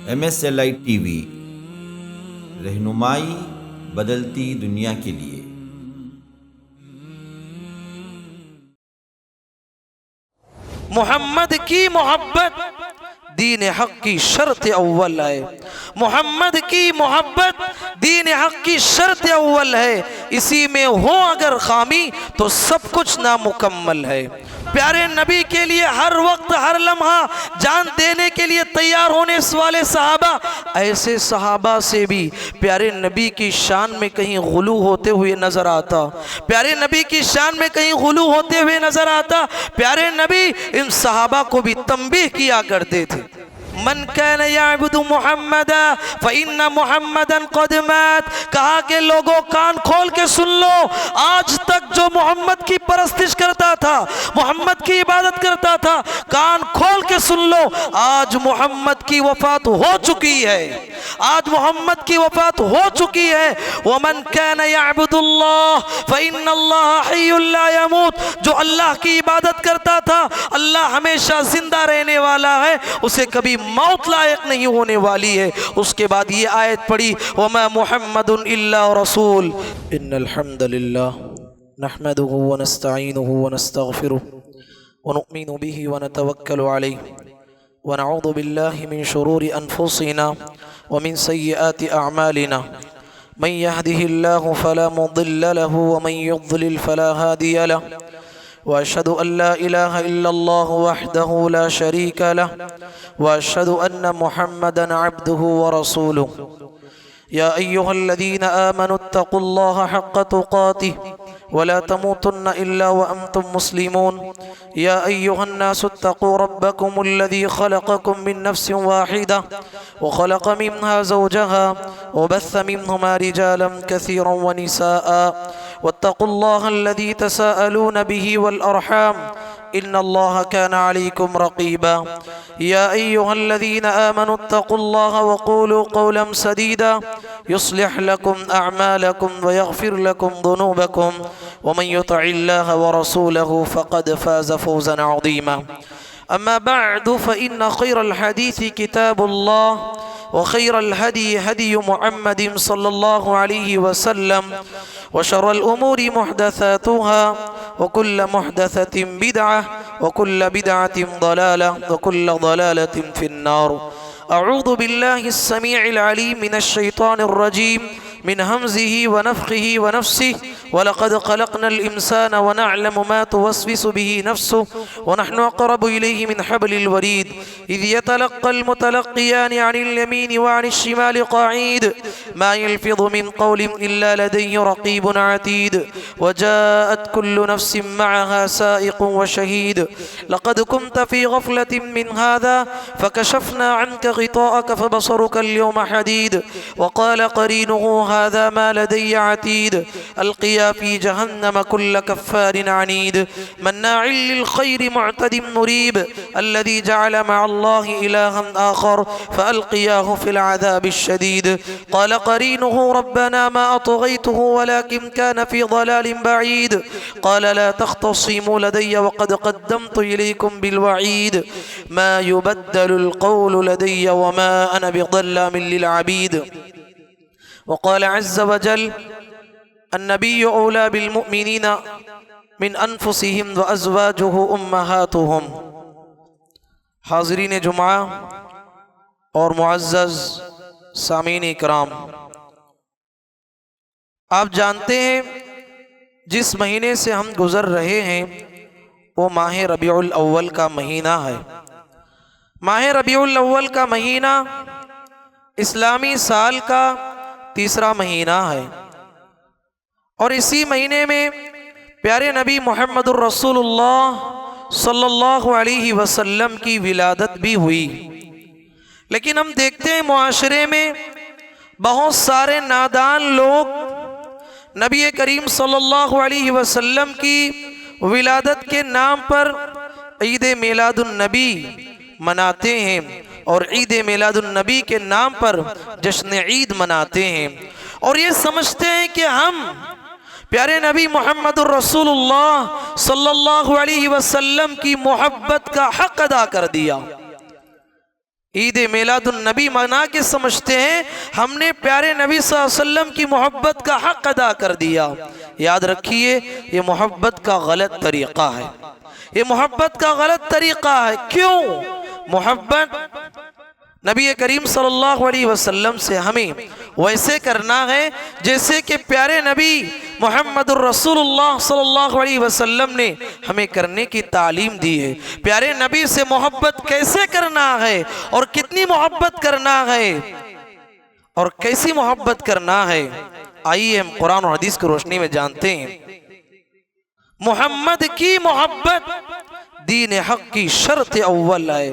MSLI TV, रहनुमाई बदलती दुनिया के लिए। मोहम्मद की मोहब्बत दीन हक की शर्त अव्वल है। मोहम्मद की मोहब्बत दीन हक की शर्त अव्वल है। इसी में हो अगर खामी तो सब कुछ नामुकम्मल है। प्यारे नबी के लिए हर वक्त हर लम्हा जान देने के लिए तैयार होने वाले सहाबा, ऐसे सहाबा से भी प्यारे नबी की शान में कहीं गुलू होते हुए नजर आता, प्यारे नबी की शान में कहीं गुलू होते हुए नजर आता। प्यारे नबी इन सहाबा को भी तंबीह किया करते थे। मन कान याबुदु मुहम्मदा फइन्ना मुहम्मदन क़द मात। कहा कि लोगों कान खोल के सुन लो, आज तक जो मोहम्मद की परस्तिश करता था, मोहम्मद की इबादत करता था, कान खोल के सुन लो, आज मोहम्मद की वफात हो चुकी है। आज मोहम्मद की वफात हो चुकी है। वमन कान याबुदुल्लाह फइन्नल्लाह हय्युल ला यमूत। जो अल्लाह की इबादत करता था, अल्लाह हमेशा जिंदा रहने वाला है, उसे कभी मौत लायक नहीं होने वाली है। उसके बाद ये आयत पढ़ी, वमा मुहम्मदुन इल्ला रसूल। इन्नल हम्दुलिल्लाह नहमदुहु व नस्तईनुहु व नस्तगफिरुहु व नु'मिनु बिही व नतवक्कलु अलैहि व नऊज़ु बिल्लाहि मिन शुरूरि अनफुसिना व मिन सय्यिआति अअमालिना। मन यहदिहिल्लाहु फला मुदिल्ल लहु व मन युद्लिल फला हादिय लहु। वअशहदु अल्ला इलाहा इल्लल्लाह वहदहु ला शरीका लह वअशहदु अन्न मुहम्मदन अब्दुहु व रसूलुहु। या अय्युहल्लज़ीना आमनुत्तक़ुल्लाह हक़्क़ तुक़ातिह वला तमूतुन्न इल्ला व अंतुम मुस्लिमून। या अय्युहन्नासुत्तक़ू रब्बकुमुल्लज़ी ख़लक़कुम मिन नफ्सिन वाहिदा व ख़लक़ मिन्हा ज़ौजहा व बस्स मिन्हुमा रिजालन कसीरन व निसाअ वत्तक़ुल्लाहल्लज़ी तसाअलून बिही वल अर्हाम इन्नल्लाह काना अलैकुम रक़ीबा। या अय्युहल्लज़ीना आमनुत्तक़ुल्लाह व क़ूलू क़ौलन सदीदा युस्लिह लकुम अअमालकुम व यग़फिर लकुम ज़ुनूबकुम व मन युतिइल्लाह व रसूलहु फ़क़द फ़ाज़ फ़ौज़न अज़ीमा। अम्मा बअदु फ़इन्न ख़ैरल हदीस किताबुल्लाह व खैरल हदी हदी मुहम्मदिन सल्लल्लाहु अलैहि वसल्लम व शर्रल उमूरि मुहदसातुहा व कुल्लु मुहदसतिन बिदअह व कुल्लु बिदअतिन ज़लालह व कुल्लु ज़लालतिन फिन्नार। अऊज़ु बिल्लाहिस समीइल अलीम मिनश शैतानिर रजीम मिन हमज़िही व नफ़्ख़िही व नफ़्सिही वलक़द ख़लक़नल इंसाना व नअलमु मा तुवस्विसु बिही नफ़्सुहु व नहनु अक़रबु इलैहि मिन हब्लिल वरीद इज़ यतलक़्क़ल मुतलक़्क़ियानि अनिल यमीनि व अनिश शिमालि क़ईद मा यल्फ़िज़ु मिन क़ौलिन इल्ला लदैहि रक़ीबुन अतीद व जाअत कुल्लु नफ़्सिन मअहा साइक़ुन व शहीद लक़द कुन्त फ़ी ग़फ़लतिन मिन हाज़ा फ़कशफ़ना अन्का ग़िताअक फ़बसरुका अल-यौम हदीद व क़ाल क़रीनुहु हाज़ा मा लदय्य अतीद अलक़िया फ़ी जहन्नम कुल्ल कफ़्फ़ारिन अनीद मन्नाइल लिल ख़ैरि मुअतदिन मुरीब अल्लज़ी जअल मअल्लाहि इलाहन आख़र फ़अल्क़ियाहु फ़िल अज़ाबिश शदीद क़ाल क़रीनुहु रब्बना मा अतग़यतुहु वलाकिन कान फ़ी ज़लालिन बईद क़ाल ला तख़्तसिमू लदय्य वक़द क़द्दमतु इलैकुम बिल वईद मा युबद्दलुल क़ौलु लदय्य वमा अना बिज़ल्लामिन लिल अबीद। वक़ाल अज़्ज़ वजल अन्नबिय्यु औला बिल मुअमिनीना मिन अनफुसिहिम व अज़वाजुहु उम्महातुहुम। हाज़रीन जुमा और मुअज़्ज़ज़ सामीन इकराम, आप जानते हैं जिस महीने से हम गुज़र रहे हैं वो माह रबीउल अव्वल का महीना है। माह रबीउल अव्वल का महीना इस्लामी साल का तीसरा महीना है और इसी महीने में प्यारे नबी मुहम्मदुर रसूलुल्लाह सल्लल्लाहु अलैहि वसल्लम की विलादत भी हुई। लेकिन हम देखते हैं मुआशरे में बहुत सारे नादान लोग नबी करीम सल्लल्लाहु अलैहि वसल्लम की विलादत के नाम पर ईद मिलादुन नबी मनाते हैं और ईद मिलादुन नबी के नाम पर जश्न ईद मनाते हैं और ये समझते हैं कि हम प्यारे नबी मुहम्मदुर रसूलुल्लाह सल्लल्लाहु अलैहि वसल्लम की मोहब्बत का हक अदा कर दिया। ईद मिलादुन नबी मना के समझते हैं हमने प्यारे नबी सल्लल्लाहु अलैहि वसल्लम की मोहब्बत का हक अदा कर दिया। याद रखिए ये मोहब्बत का गलत तरीक़ा है, ये मोहब्बत का गलत तरीक़ा है। क्यों? मोहब्बत नबी करीम सल्लल्लाहु अलैहि वसल्लम से हमें वैसे करना है जैसे कि प्यारे नबी मुहम्मदुर रसूलुल्लाह सल्लल्लाहु अलैहि वसल्लम ने हमें करने की तालीम दी है। प्यारे नबी से मोहब्बत कैसे करना है और कितनी मोहब्बत करना है और कैसी मोहब्बत करना है, आइए हम कुरान और हदीस की रोशनी में जानते हैं। मोहम्मद की मोहब्बत दीन हक की शर्त अव्वल है।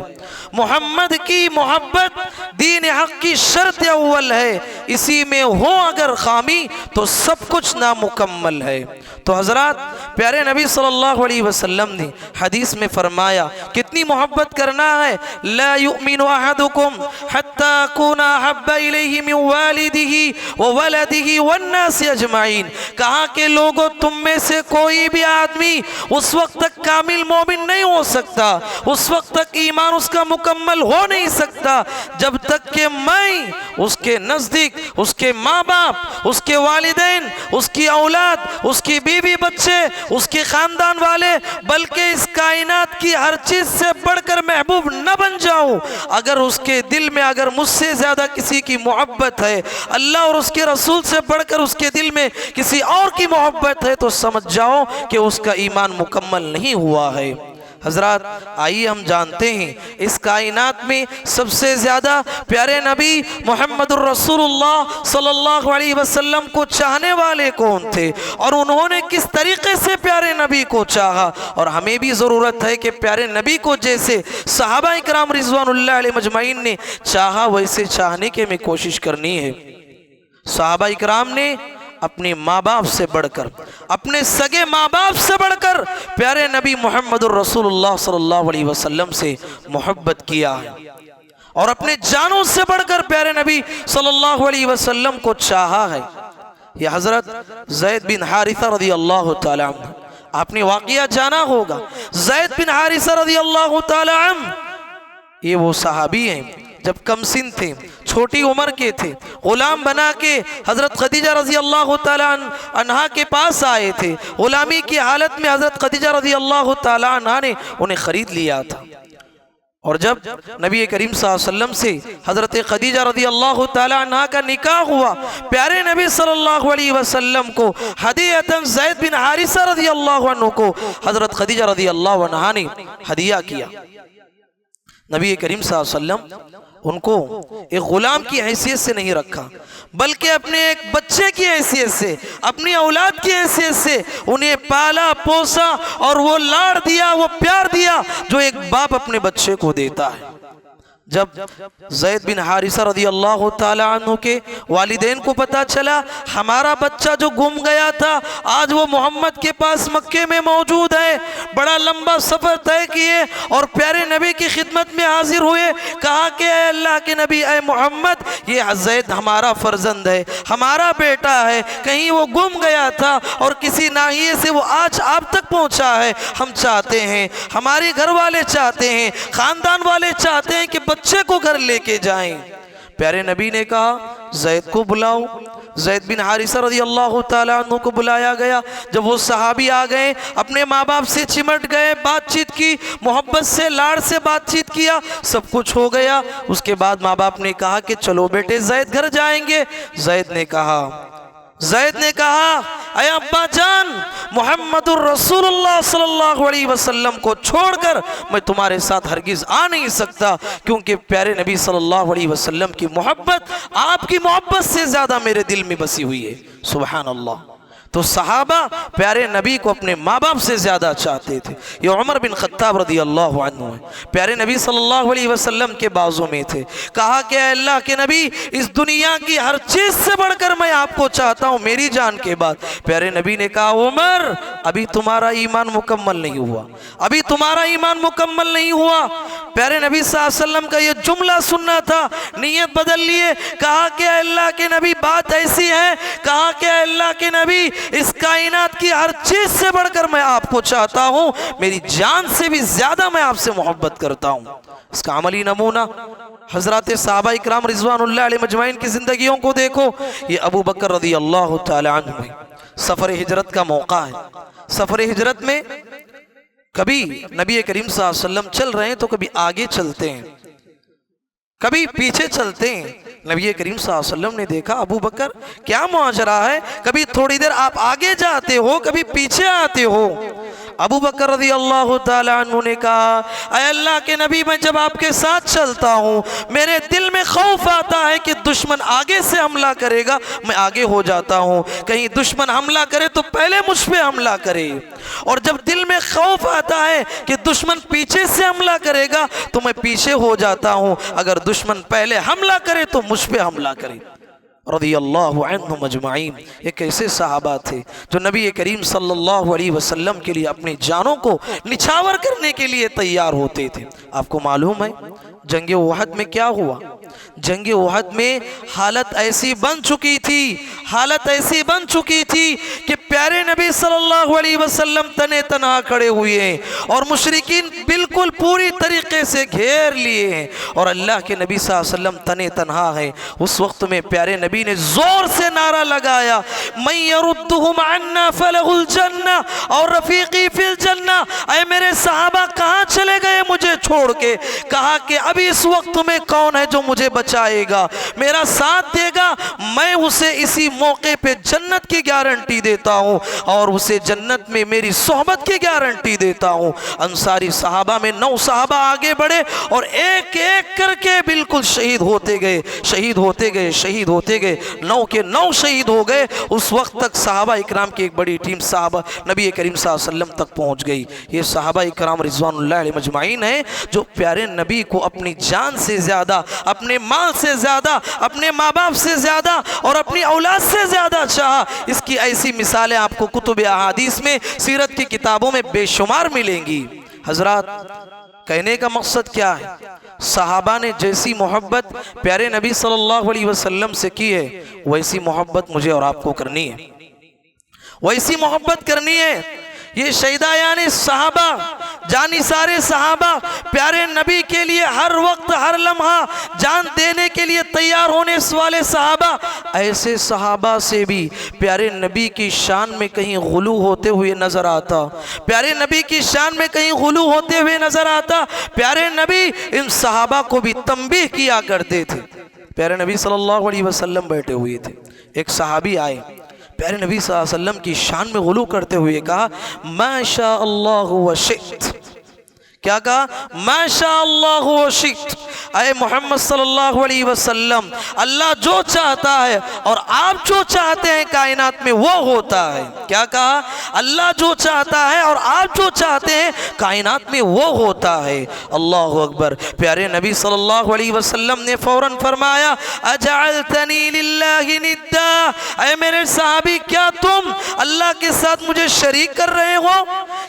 मोहम्मद की मोहब्बत दीन हक की शर्त अव्वल है। इसी में हो अगर खामी तो सब कुछ नामुकम्मल है। तो हजरात प्यारे नबी सल्लल्लाहु अलैहि वसल्लम ने हदीस में फरमाया कितनी मोहब्बत करना है। ला युमिनु अहदुकुम हत्ता कुना हब्बा इलैहि मिन वालिदिही व वलदिही वन्नास अजमाइन। कहा कि लोगों तुम में से कोई भी आदमी उस वक्त तक कामिल मोमिन नहीं हो सकता, उस वक्त तक ईमान उसका मुकम्मल हो नहीं सकता जब तक कि मैं उसके नजदीक उसके माँ बाप, उसके वालिदैन, उसकी औलाद, उसकी बीवी बच्चे, उसके खानदान वाले, बल्कि इस कायनात की हर चीज से बढ़कर महबूब न बन जाऊं। अगर उसके दिल में अगर मुझसे ज्यादा किसी की मोहब्बत है, अल्लाह और उसके रसूल से बढ़कर उसके दिल में किसी और की मोहब्बत है, तो समझ जाओ कि उसका ईमान मुकम्मल नहीं हुआ है। हजरात आइए हम जानते हैं इस कायनात में सबसे ज़्यादा प्यारे नबी मुहम्मदुर रसूलुल्लाह सल्लल्लाहु अलैहि वसल्लम को चाहने वाले कौन थे और उन्होंने किस तरीक़े से प्यारे नबी को चाहा। और हमें भी ज़रूरत है कि प्यारे नबी को जैसे सहाबा इकराम रिज़वानुल्लाह अलैहिम अजमाइन ने चाहा वैसे चाहने की हमें कोशिश करनी है। सहाबा इकराम ने अपने माँ बाप से बढ़कर, अपने सगे माँ बाप से बढ़कर प्यारे नबी मुहम्मदुर रसूलुल्लाह सल्लल्लाहु अलैहि वसल्लम से मोहब्बत किया है और अपने जानों से बढ़कर प्यारे नबी सल्लल्लाहु अलैहि वसल्लम को चाहा है। यह हजरत ज़ैद बिन हारिसा रज़ी अल्लाह तआला अन्हु, आपने वाक़या जाना होगा। ज़ैद बिन हारिसा रज़ी अल्लाह तआला अन्हु ये वो सहाबी हैं जब कमसिन थे, छोटी उम्र के थे, गुलाम बना के हज़रत खदीजा रज़ी अल्लाह तआला अन्हा के पास आए थे। गुलामी की हालत में हज़रत खदीजा रज़ी अल्लाह तआला अन्हा ने उन्हें ख़रीद लिया था। और जब नबी करीम सल्लल्लाहु अलैहि वसल्लम से हज़रत खदीजा रज़ी अल्लाह तआला अन्हा का निकाह हुआ, प्यारे नबी सल्लल्लाहु अलैहि वसल्लम को हदीयतन ज़ैद बिन हारिसा रज़ी अल्लाह अन्हु को हज़रत खदीजा रज़ी अल्लाह अन्हा ने हदिया किया। नबी करीम सल्लल्लाहु अलैहि वसल्लम उनको एक गुलाम की हैसियत से नहीं रखा, बल्कि अपने एक बच्चे की हैसियत से, अपनी औलाद की हैसियत से उन्हें पाला पोसा और वो लाड़ दिया, वो प्यार दिया जो एक बाप अपने बच्चे को देता है। जब ज़ैद बिन हारिसा रज़ी अल्लाह तआला अन्हु के वालिदैन को पता चला हमारा बच्चा जो गुम गया था आज वो मोहम्मद के पास मक्के में मौजूद है, बड़ा लंबा सफ़र तय किए और प्यारे नबी की खिदमत में हाजिर हुए। कहा कि ऐ अल्लाह के नबी, ऐ मोहम्मद, ये ज़ैद हमारा फर्जंद है, हमारा बेटा है, कहीं वो गुम गया था और किसी नाहिए से वो आज आप तक पहुँचा है। हम चाहते हैं, हमारे घर वाले चाहते हैं, ख़ानदान वाले चाहते हैं कि बच्चे को घर लेके जाएं। प्यारे नबी ने कहा ज़ैद को बुलाओ। ज़ैद बिन हारिसा रज़ी अल्लाह तआला अन्हु को बुलाया गया। जब वो सहाबी आ गए, अपने माँ बाप से चिमट गए, बातचीत की, मोहब्बत से लाड़ से बातचीत किया, सब कुछ हो गया। उसके बाद माँ बाप ने कहा कि चलो बेटे ज़ैद घर जाएंगे। ज़ैद ने कहा अय अब्बा जान, मुहम्मदुर रसूलुल्लाह सल्लल्लाहु अलैहि वसल्लम को छोड़कर मैं तुम्हारे साथ हरगिज़ आ नहीं सकता, क्योंकि प्यारे नबी सल्लल्लाहु अलैहि वसल्लम की मोहब्बत आपकी मोहब्बत से ज़्यादा मेरे दिल में बसी हुई है। सुभान अल्लाह। तो सहाबा प्यारे नबी को अपने माँ बाप से ज़्यादा चाहते थे। ये उमर बिन खत्ताब रज़ी अल्लाह अन्हु है, प्यारे नबी सल्लल्लाहु अलैहि वसल्लम के बाजू में थे। कहा कि अल्लाह के नबी, इस दुनिया की हर चीज़ से बढ़कर मैं आपको चाहता हूँ मेरी जान के बाद। प्यारे नबी ने कहा उमर, अभी तुम्हारा ईमान मुकम्मल नहीं हुआ, अभी तुम्हारा ईमान मुकम्मल नहीं हुआ। प्यारे नबी सल्लल्लाहु अलैहि वसल्लम का ये जुमला सुनना था, नीयत बदल लिए। कहा कि अल्लाह के नबी बात ऐसी है, कहा कि अल्लाह के नबी इस कायनात की हर चीज से बढ़कर मैं आपको चाहता हूं, मेरी जान से भी ज्यादा मैं आपसे मोहब्बत करता हूं। इसका अमली नमूना हजरत सहाबा इकराम रिजवानुल्लाह अलैहि मजमाइन की जिंदगियों को देखो। ये अबू बकर रज़ी अल्लाह तआला अन्हु में सफर हिजरत का मौका है। सफर हिजरत में कभी नबी करीम सल्लल्लाहु अलैहि वसल्लम चल रहे हैं तो कभी आगे चलते हैं, कभी पीछे चलते हैं। नबी करीम सल्लल्लाहु अलैहि वसल्लम ने देखा अबू बकर क्या मुआजरा है, कभी थोड़ी देर आप आगे जाते हो कभी पीछे आते हो। अबू बकर रज़ी अल्लाह तआला अन्हु ने कहा, अय अल्लाह के नबी, मैं जब आपके साथ चलता हूँ मेरे दिल में खौफ आता है कि दुश्मन आगे से हमला करेगा, मैं आगे हो जाता हूँ, कहीं दुश्मन हमला करे तो पहले मुझ पे हमला करे। और जब दिल में खौफ आता है कि दुश्मन पीछे से हमला करेगा तो मैं पीछे हो जाता हूँ, अगर दुश्मन पहले हमला करे तो मुझ पे हमला करे। रज़ियल्लाहु अन्हुम अजमाइन। ये कैसे सहाबा थे जो नबी करीम सल्लल्लाहु अलैहि वसल्लम के लिए अपनी जानों को निछावर करने के लिए तैयार होते थे। आपको मालूम है जंगे उहद में क्या हुआ? जंगे उहद में हालत ऐसी बन चुकी थी कि प्यारे नबी सल्लल्लाहु अलैहि वसल्लम तने तनहा खड़े हुए हैं और मुशरिकीन बिल्कुल पूरी तरीके से घेर लिए हैं और अल्लाह के नबी सल्लल्लाहु अलैहि वसल्लम तने तनहा है। उस वक्त में प्यारे नबी ने जोर से नारा लगाया, मैं यरुद्दुहुम अन्ना फलहुल जन्ना और रफीकी फिल जन्ना। ऐ मेरे सहाबा कहाँ चले गए मुझे छोड़ के? कहा कि अभी इस वक्त में कौन है जो मुझे बचाएगा, मेरा साथ देगा, मैं उसे इसी मौके पे जन्नत की गारंटी देता हूँ और उसे जन्नत में मेरी सोहबत की गारंटी देता हूँ। अंसारी सहाबा में 9 सहाबा आगे बढ़े और एक एक करके बिल्कुल शहीद होते गए 9 के 9 शहीद हो गए। उस वक्त तक सहाबा इकराम की एक बड़ी टीम सहाबा नबी करीम सल्लल्लाहु अलैहि वसल्लम तक पहुँच गई। ये सहाबा इकराम रिज़वानुल्लाह अलैहि मजमाइन है जो प्यारे नबी को अपनी जान से ज़्यादा, अपने माल से ज़्यादा, अपने माँ बाप से ज़्यादा और अपनी औलाद से ज़्यादा चाहा। इसकी ऐसी मिसालें आपको कुतुब अहादीस में, सीरत की किताबों में बेशुमार मिलेंगी। हजरात, कहने का मकसद क्या है? सहाबा ने जैसी मोहब्बत प्यारे नबी सल्लल्लाहु अलैहि वसल्लम से की है वैसी मोहब्बत मुझे और आपको करनी है, वैसी मोहब्बत करनी है। ये शहीदा यानी सहाबा, जानी सारे सहाबा प्यारे नबी के लिए हर वक्त हर लम्हा जान देने के लिए तैयार होने वाले सहाबा, ऐसे सहाबा से भी प्यारे नबी की शान में कहीं गुलू होते हुए नजर आता, प्यारे नबी की शान में कहीं गुलू होते हुए नजर आता। प्यारे नबी इन सहाबा को भी तंबीह किया करते थे। प्यारे नबी सल्लल्लाहु अलैहि वसल्लम बैठे हुए थे, एक सहाबी आए, प्यारे नबी सल्लल्लाहु अलैहि वसल्लम की शान में गुलू करते हुए कहा, माशा अल्लाह व शित। क्या कहा? माशा अल्लाह व शित। अय मोहम्मद सल्लल्लाहु अलैहि वसल्लम, अल्लाह जो चाहता है और आप जो चाहते हैं कायनात में वो होता है। क्या कहा? अल्लाह जो चाहता है और आप जो चाहते हैं कायनात में वो होता है। अल्लाहु अकबर। प्यारे नबी सल्लल्लाहु अलैहि वसल्लम ने फौरन फरमाया, अजअलतनी लिल्लाहि निद्दा। अय मेरे सहाबी, क्या तुम अल्लाह के साथ मुझे शरीक कर रहे हो?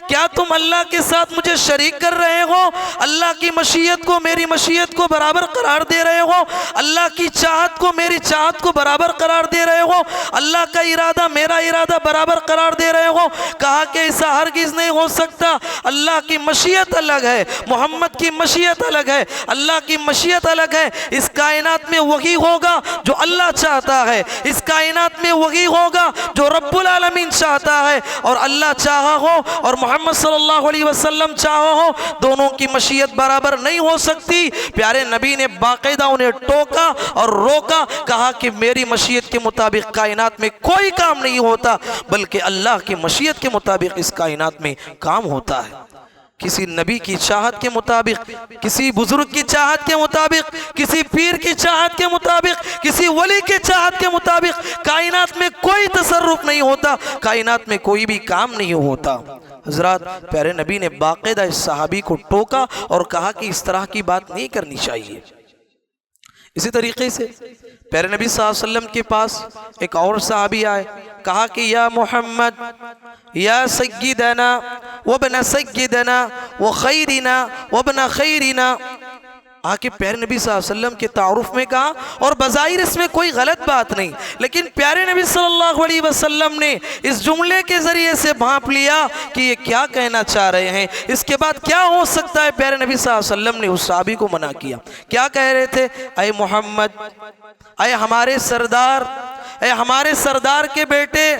क्या तुम अल्लाह के साथ मुझे शरीक कर रहे हो? अल्लाह की मशीयत को मेरी मशीयत को बराबर करार दे रहे हो? अल्लाह की चाहत को मेरी चाहत को बराबर करार दे रहे हो? अल्लाह का इरादा मेरा इरादा बराबर करार दे रहे हो? कहा कि ऐसा हरगिज नहीं हो सकता। अल्लाह की मशीयत अलग है, मोहम्मद की मशीयत अलग है, अल्लाह की मशीयत अलग है। इस कायनात में वही होगा जो अल्लाह चाहता है, इस कायनात में वही होगा जो रब्बुल आलमीन चाहता है। और अल्लाह चाहा हो और मोहम्मद सल्लल्लाहु अलैहि वसल्लम चाहा हो, दोनों की मशीयत बराबर नहीं हो सकती। प्यारे नबी ने बाकायदा उन्हें टोका और रोका, कहा कि मेरी मशीयत के मुताबिक कायनात में कोई काम नहीं होता, बल्कि अल्लाह की मशीयत के मुताबिक इस कायनात में काम होता है। किसी नबी की चाहत के मुताबिक, किसी बुजुर्ग की चाहत के मुताबिक, किसी पीर की चाहत के मुताबिक, किसी वली की चाहत के मुताबिक कायनात में कोई तसर्रुफ नहीं होता, कायनात में कोई भी काम नहीं होता। हजरात, प्यारे नबी ने बाकायदा इस सहाबी को टोका और कहा कि इस तरह की बात नहीं करनी चाहिए। इसी तरीके से प्यारे नबी सल्लल्लाहु अलैहि वसल्लम के पास एक और सहाबी आए, कहा कि या मोहम्मद, या सय्यिदना वबना सय्यिदना व खैरिना वबना खैरिना, आके प्यारे नबी सल्लल्लाहु अलैहि वसल्लम के तारुफ में कहा, और बज़ाहिर इसमें कोई गलत बात नहीं, लेकिन प्यारे नबी सल्लल्लाहु अलैहि वसल्लम ने इस जुमले के ज़रिए से भांप लिया कि ये क्या कहना चाह रहे हैं, इसके बाद क्या हो सकता है। प्यारे नबी सल्लल्लाहु अलैहि वसल्लम ने उस सहाबी को मना किया। क्या कह रहे थे? अय मोहम्मद, अय हमारे सरदार, अय हमारे सरदार के बेटे,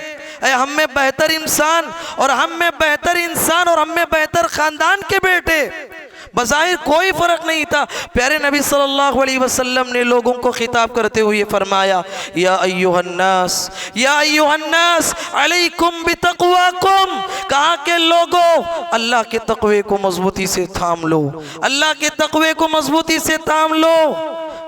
अय हम में बेहतर इंसान और हम में बेहतर इंसान और हम में बेहतर ख़ानदान के बेटे। बज़ाहिर कोई फ़र्क नहीं था। प्यारे नबी सल्लल्लाहु अलैहि वसल्लम ने लोगों को खिताब करते हुए फरमाया, या अय्युहन्नास, या अय्युहन्नास अलैकुम बितक़वाकुम। कहा के लोगों, अल्लाह के तक़वे को मजबूती से थाम लो, अल्लाह के तक़वे को मजबूती से थाम लो।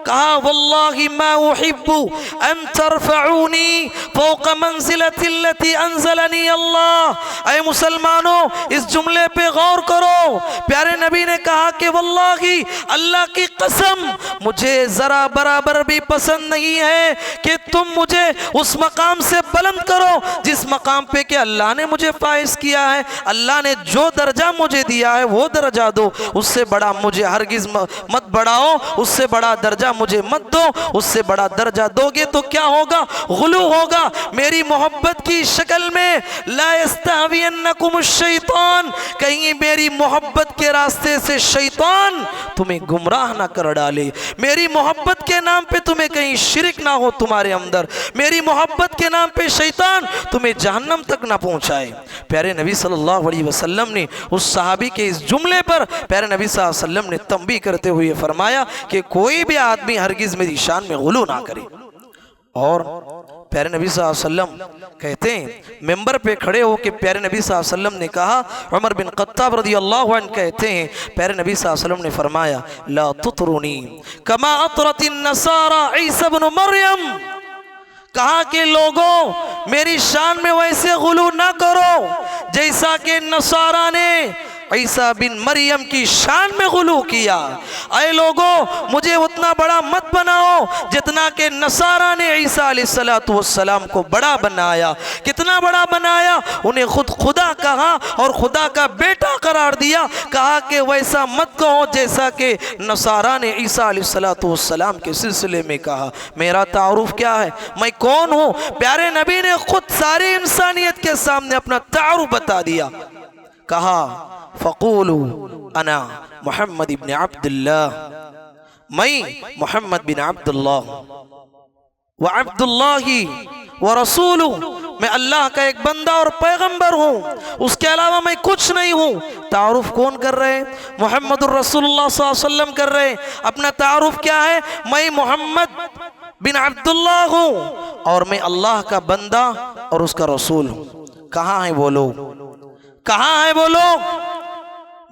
कहा वल्लाहि मा उहिब्बु अन तरफ़ऊनी फ़ौक़ मंज़िलति अल्लती अंज़लनी अल्लाह। ऐ मुसलमानों, इस जुमले पे गौर करो। प्यारे नबी ने कहा कि वल्लाहि, अल्लाह की कसम, मुझे ज़रा बराबर भी पसंद नहीं है कि तुम मुझे उस मकाम से बुलंद करो जिस मकाम पे कि अल्लाह ने मुझे फाइज किया है। अल्लाह ने जो दर्जा मुझे दिया है वो दर्जा दो, उससे बड़ा मुझे हरगिज़ मत बढ़ाओ, उससे बड़ा दर्जा मुझे मत दो। उससे बड़ा दर्जा दोगे तो क्या होगा? गुलू होगा। मेरी मोहब्बत की शक्ल में ला यस्तहवियन्नकुमुश शैतान, कहीं मेरी मोहब्बत के रास्ते से शैतान तुम्हें गुमराह ना कर डाले। मेरी मोहब्बत के नाम पे तुम्हें कहीं शिरक ना हो तुम्हारे अंदर। मेरी मोहब्बत के नाम पे शैतान तुम्हें जहन्नम तक ना पहुंचाए। प्यारे नबी सल्लल्लाहु अलैहि वसल्लम ने उस सहाबी के इस जुमले पर प्यारे नबी सल्लल्लाहु अलैहि वसल्लम ने तंबीह करते हुए फरमाया कि कोई भी आदमी हरगिज़ मेरी शान में गुलू ना करे। और प्यारे नबी सल्लल्लाहु अलैहि वसल्लम कहते हैं, मेंबर पे खड़े हो के प्यारे नबी सल्लल्लाहु अलैहि वसल्लम ने कहा, उमर बिन खत्ताब रज़ियल्लाहु अन्हु कहते हैं, प्यारे नबी सल्लल्लाहु अलैहि वसल्लम ने फरमाया, ला तुतरुनी कमा अतरतिन नसारा ईसा इब्न मरियम। कहा कि लोगों, मेरी शान में वैसे गुलू ना करो जैसा कि नसारा ने ईसा बिन मरियम की शान में गुलू किया। अय लोगों, मुझे उतना बड़ा मत बनाओ जितना कि नसारा ने ईसा अलैहिस्सलातु वस्सलाम को बड़ा बनाया। कितना बड़ा बनाया? उन्हें खुद खुदा कहा और खुदा का बेटा करार दिया। कहा कि वैसा मत कहो जैसा कि नसारा ने ईसा अलैहिस्सलातु वस्सलाम के सिलसिले में कहा। मेरा तारुफ क्या है? मैं कौन हूँ? प्यारे नबी ने खुद सारी इंसानियत के सामने अपना तारुफ बता दिया। कहा फ़क़ूलू अना मोहम्मद इब्न अब्दुल्लाह, मैं मोहम्मद बिन अब्दुल्लाह व अब्दुल्लाही व रसूलु, मैं अल्लाह का एक बंदा और पैगंबर हूँ, उसके अलावा मैं कुछ नहीं हूँ। तारुफ कौन कर रहे हैं? मोहम्मदुर रसूलुल्लाह सल्लल्लाहु अलैहि वसल्लम कर रहे हैं। अपना तारुफ क्या है? मैं मोहम्मद बिन अब्दुल्लाह हूँ और मैं अल्लाह का बंदा और उसका रसूल हूँ। कहाँ है वो लोग? कहाँ है वो लोग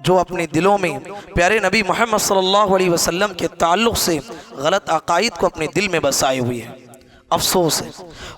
जो अपने दिलों में प्यारे नबी मोहम्मद सल्लल्लाहु अलैहि वसल्लम के ताल्लुक़ से गलत अकायद को अपने दिल में बसाए हुए हैं? अफसोस है,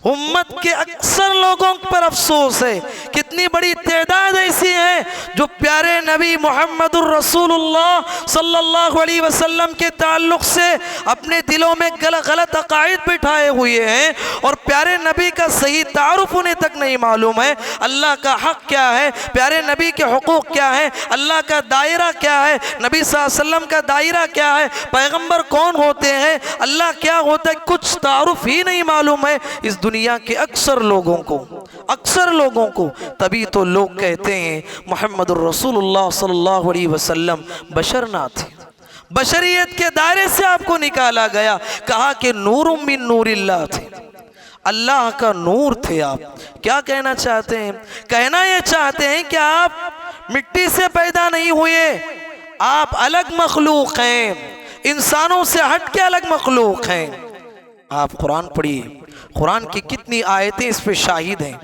उम्मत के अक्सर लोगों पर अफसोस है। कितनी बड़ी तादाद ऐसी है जो प्यारे नबी मोहम्मदुर रसूलुल्लाह सल्लल्लाहु अलैहि वसल्लम के ताल्लुक़ से अपने दिलों में गलत अकायद बिठाए हुए हैं और प्यारे नबी का सही तारुफ उन्हें तक नहीं मालूम है। अल्लाह का हक़ क्या है, प्यारे नबी के हुकूक़ क्या है, अल्लाह का दायरा क्या है, नबी सल्लल्लाहु अलैहि वसल्लम का दायरा क्या है, पैगम्बर कौन होते हैं, अल्लाह क्या होता है, कुछ तारुफ ही नहीं मालूम है इस दुनिया के अक्सर लोगों को। तभी तो लोग कहते हैं मोहम्मदुर रसूलुल्लाह सल्लल्लाहु अलैहि वसल्लम बशर ना थे, बशरियत के दायरे से आपको निकाला गया। कहा कि नूरुम मिन नूरिल्लाह थे, अल्लाह का नूर थे आप। क्या कहना चाहते हैं? कहना ये चाहते हैं कि आप मिट्टी से पैदा नहीं हुए, आप अलग मखलूक हैं, इंसानों से हट के अलग मखलूक हैं। आप कुरान पढ़िए, कुरान की कितनी आयतें इस पे शाहिद हैं,